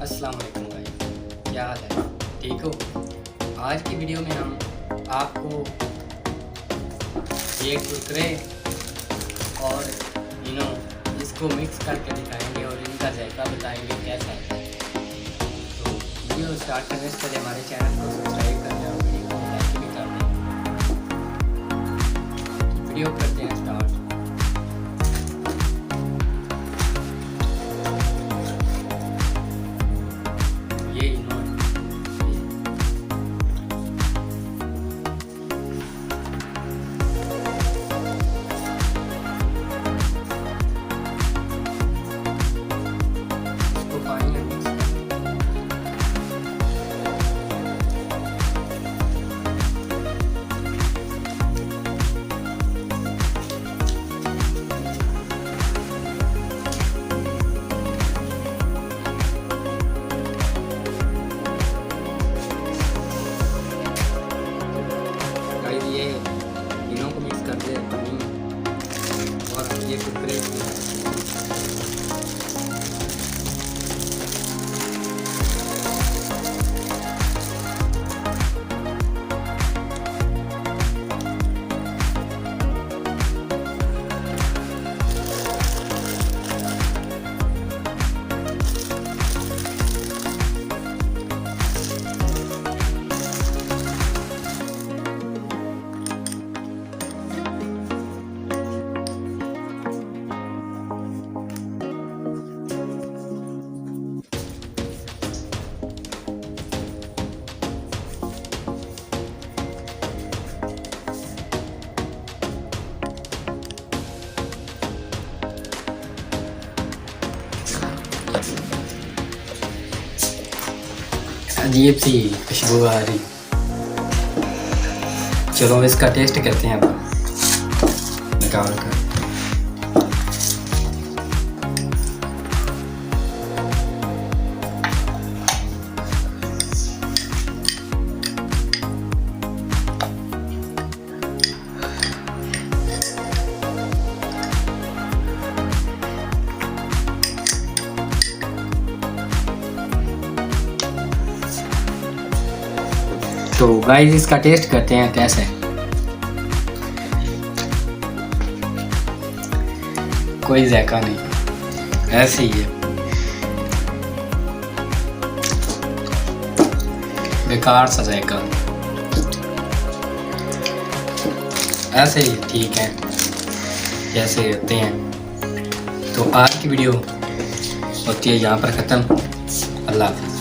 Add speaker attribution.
Speaker 1: अस्सलाम वालेकुम गाइस, क्या हाल है? ठीक हो? आज की वीडियो में हम आपको ये कुरकुरे और इसको मिक्स करके दिखाएंगे और इनका जायका बताएंगे कैसा है। तो वीडियो स्टार्ट करने से पहले हमारे चैनल को सब्सक्राइब कर लें और वीडियो को लाइक भी कर दें। वीडियो करते हैं स्टार्ट। ये इनों को मिक्स कर दे पानी और ये कुरकुरे अजीब सी खुशबू आ रही। चलो इसका टेस्ट करते हैं अब निकाल कर। तो गाइस इसका टेस्ट करते हैं कैसा है। कोई जायका नहीं, ऐसे ही है, बेकार सा जायका, ऐसे ही ठीक है जैसे होते हैं। तो आज की वीडियो होती है यहाँ पर ख़त्म। अल्लाह हाफ़िज़।